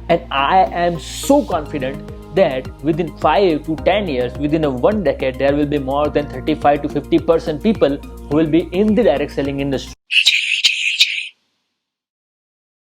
And I am so confident that within 5 to 10 years, within a 1 decade, there will be more than 35 to 50% people who will be in the direct selling industry.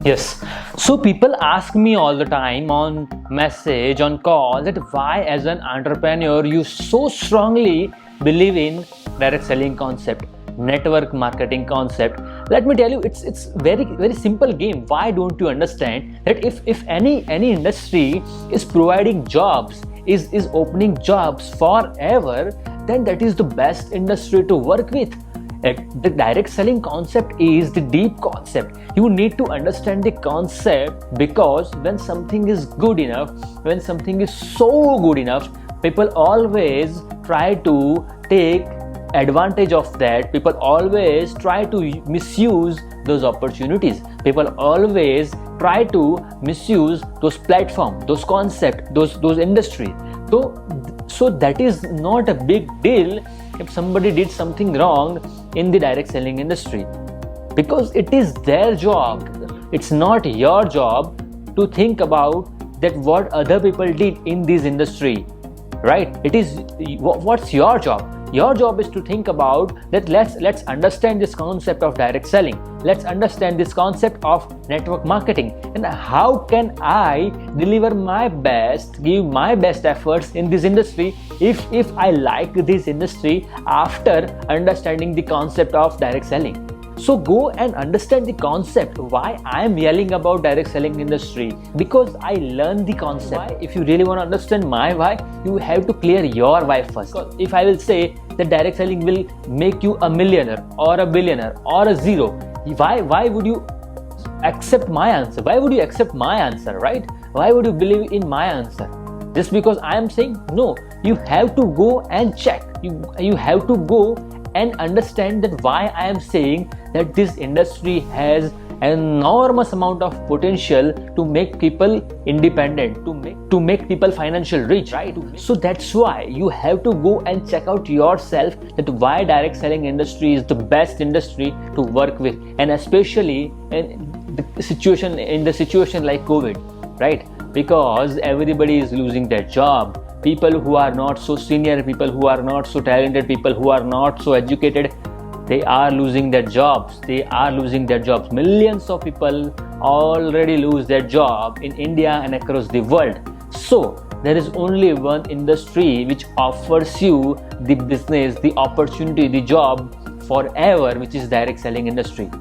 Yes, so people ask me all the time on message, on call, that why as an entrepreneur you so strongly believe in direct selling concept, network marketing concept. Let me tell you, it's very simple game. Why don't you understand that if any industry is providing jobs, is opening jobs forever, then that is the best industry to work with. The direct selling concept is the deep concept. You need to understand the concept, because when something is good enough, when something is so good enough, people always try to take advantage of that. People always try to misuse those opportunities. People always try to misuse those platforms, those concepts, those industries. So that is not a big deal if somebody did something wrong in the direct selling industry, because it is their job. It's not your job to think about that what other people did in this industry, right? It is what's your job. Your job is to think about that. Let's understand this concept of direct selling. Let's understand this concept of network marketing, and how can I deliver my best, give my best efforts in this industry if I like this industry after understanding the concept of direct selling. So go and understand the concept. Why I am yelling about direct selling industry? Because I learned the concept. Why? If you really want to understand my why, you have to clear your why first. Because if I will say that direct selling will make you a millionaire or a billionaire or a zero, why would you accept my answer? Why would you accept my answer, right? Why would you believe in my answer? Just because I am saying no, you have to go and check. You have to go and understand that why I am saying that this industry has an enormous amount of potential to make people independent, to make people financial rich, right? So that's why you have to go and check out yourself that why direct selling industry is the best industry to work with, and especially in the situation like COVID, right? Because everybody is losing their job. People who are not so senior, people who are not so talented, people who are not so educated, they are losing their jobs. Millions of people already lose their job in India and across the world. So there is only one industry which offers you the business, the opportunity, the job forever, which is direct selling industry.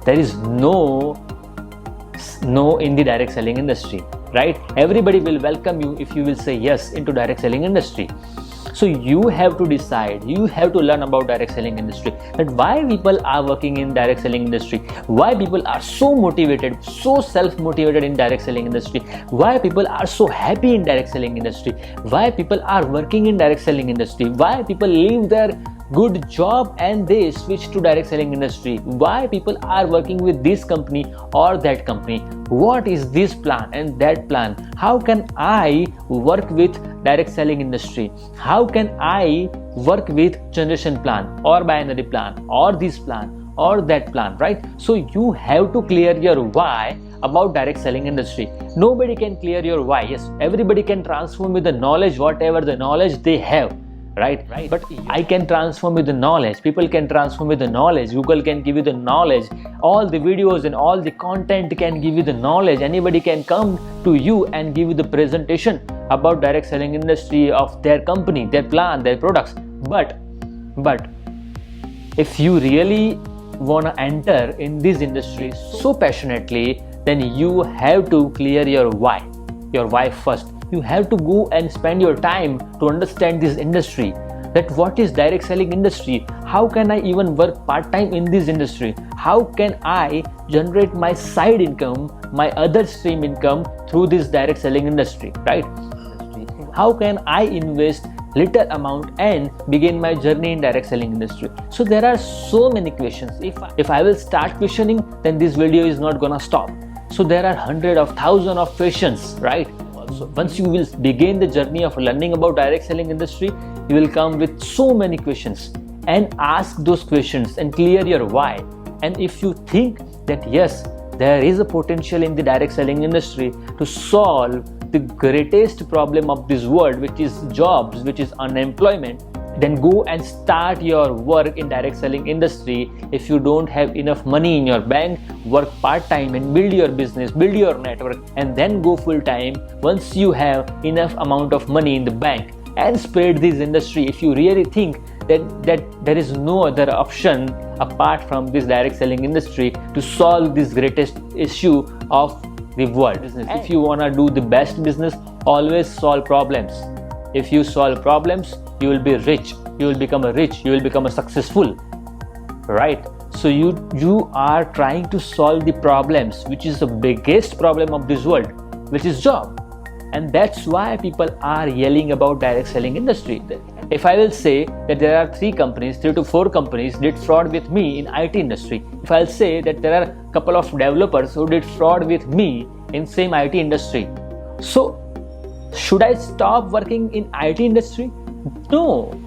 There is no in the direct selling industry, right? Everybody will welcome you if you will say yes into direct selling industry. So you have to decide, you have to learn about direct selling industry, that why people are working in direct selling industry, why people are so motivated, so self-motivated in direct selling industry, why people are so happy in direct selling industry, why people are working in direct selling industry, why people leave their good job and they switch to direct selling industry, why people are working with this company or that company, what is this plan and that plan, how can I work with direct selling industry, how can I work with generation plan or binary plan or this plan or that plan, right? So you have to clear your why about direct selling industry. Nobody can clear your why. Yes, everybody can transform with the knowledge, whatever the knowledge they have, right? But I can transform with the knowledge. People can transform with the knowledge. Google can give you the knowledge. All the videos and all the content can give you the knowledge. Anybody can come to you and give you the presentation about direct selling industry of their company, their plan, their products. But if you really want to enter in this industry so passionately, then you have to clear your why first. You have to go and spend your time to understand this industry, that what is direct selling industry, how can I even work part-time in this industry, how can I generate my side income, my other stream income through this direct selling industry, right? How can I invest little amount and begin my journey in direct selling industry? So there are so many questions. If I will start questioning, then this video is not gonna stop. So there are hundreds of thousands of questions, right? So once you will begin the journey of learning about direct selling industry, you will come with so many questions and ask those questions and clear your why. And if you think that yes, there is a potential in the direct selling industry to solve the greatest problem of this world, which is jobs, which is unemployment, then go and start your work in direct selling industry. If you don't have enough money in your bank, work part-time and build your business, build your network, and then go full-time once you have enough amount of money in the bank, and spread this industry. If you really think that there is no other option apart from this direct selling industry to solve this greatest issue of the world business. If you want to do the best business, always solve problems. If you solve problems, you will be rich, you will become a successful, right? So you are trying to solve the problems, which is the biggest problem of this world, which is job. And that's why people are yelling about direct selling industry. If I will say that there are 3 to 4 companies did fraud with me in IT industry, if I'll say that there are a couple of developers who did fraud with me in same IT industry, so should I stop working in IT industry? No.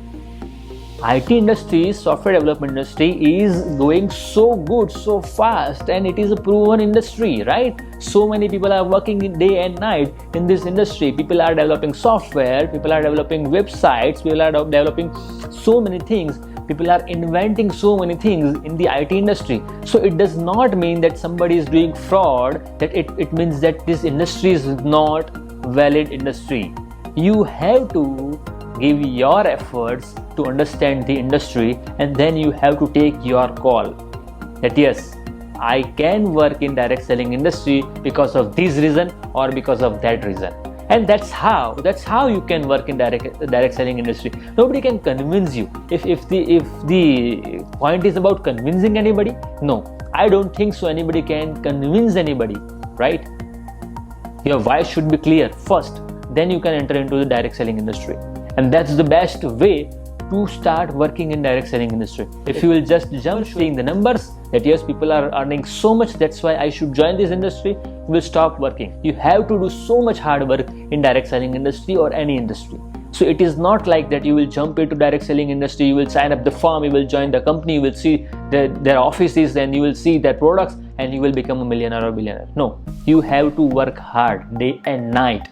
IT industry, software development industry is going so good, so fast, and it is a proven industry, right? So many people are working day and night in this industry. People are developing software, people are developing websites, people are developing so many things. People are inventing so many things in the IT industry. So it does not mean that somebody is doing fraud, that it means that this industry is not valid industry. You have to give your efforts to understand the industry, and then you have to take your call that yes, I can work in direct selling industry because of this reason or because of that reason. And that's how you can work in direct selling industry. Nobody can convince you. If the point is about convincing anybody, no, I don't think so. Anybody can convince anybody, right? Your why should be clear first, then you can enter into the direct selling industry. And that's the best way to start working in direct selling industry. If you will just jump seeing the numbers that yes, people are earning so much, that's why I should join this industry, you will stop working. You have to do so much hard work in direct selling industry or any industry. So it is not like that you will jump into direct selling industry, you will sign up the firm, you will join the company, you will see their offices, and you will see their products, and you will become a millionaire or billionaire. No, you have to work hard day and night,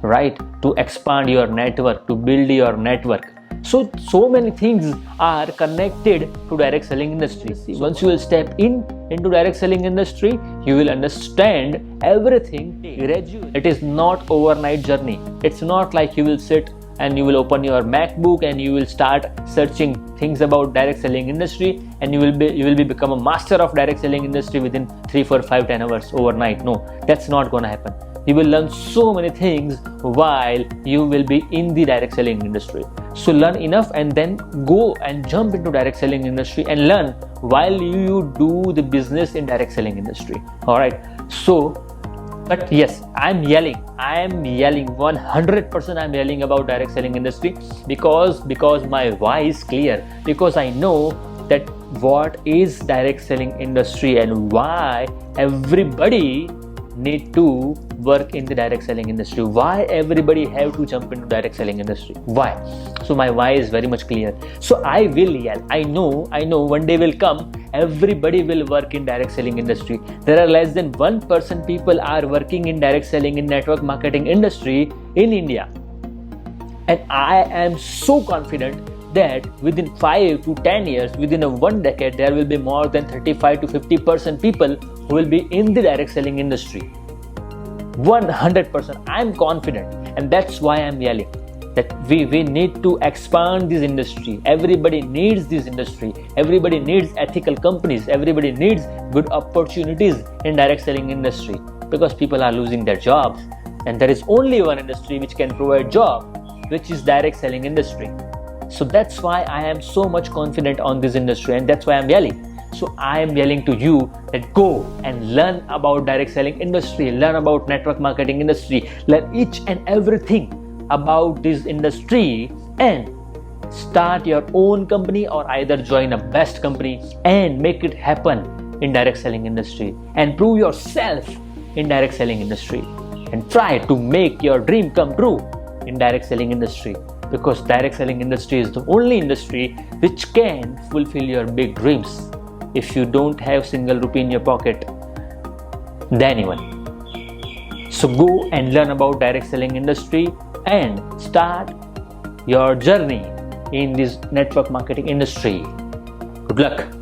right, to expand your network, to build your network. So many things are connected to direct selling industry. Once you will step into direct selling industry, you will understand everything gradually. It is not overnight journey. It's not like you will sit and you will open your MacBook and you will start searching things about direct selling industry, and you will become a master of direct selling industry within 3, 4, 5, 10 hours overnight. No, that's not gonna happen. You will learn so many things while you will be in the direct selling industry. So learn enough and then go and jump into direct selling industry and learn while you do the business in direct selling industry. Alright, so but yes, I'm yelling 100%. I'm yelling about direct selling industry because my why is clear, because I know that what is direct selling industry and why everybody need to work in the direct selling industry, why everybody have to jump into direct selling industry, why. So my why is very much clear. So I will yell. I know one day will come, everybody will work in direct selling industry. There are less than 1% people are working in direct selling in network marketing industry in India, and I am so confident that within 5 to 10 years, within a 1 decade, there will be more than 35 to 50% people who will be in the direct selling industry. 100%, I'm confident, and that's why I'm yelling that we need to expand this industry. Everybody needs this industry. Everybody needs ethical companies. Everybody needs good opportunities in direct selling industry, because people are losing their jobs, and there is only one industry which can provide job, which is direct selling industry. So that's why I am so much confident on this industry, and that's why I'm yelling. So I am yelling to you that go and learn about direct selling industry, learn about network marketing industry, learn each and everything about this industry, and start your own company or either join a best company and make it happen in direct selling industry, and prove yourself in direct selling industry, and try to make your dream come true in direct selling industry, because direct selling industry is the only industry which can fulfill your big dreams. If you don't have single rupee in your pocket, than anyone. So go and learn about direct selling industry and start your journey in this network marketing industry. Good luck.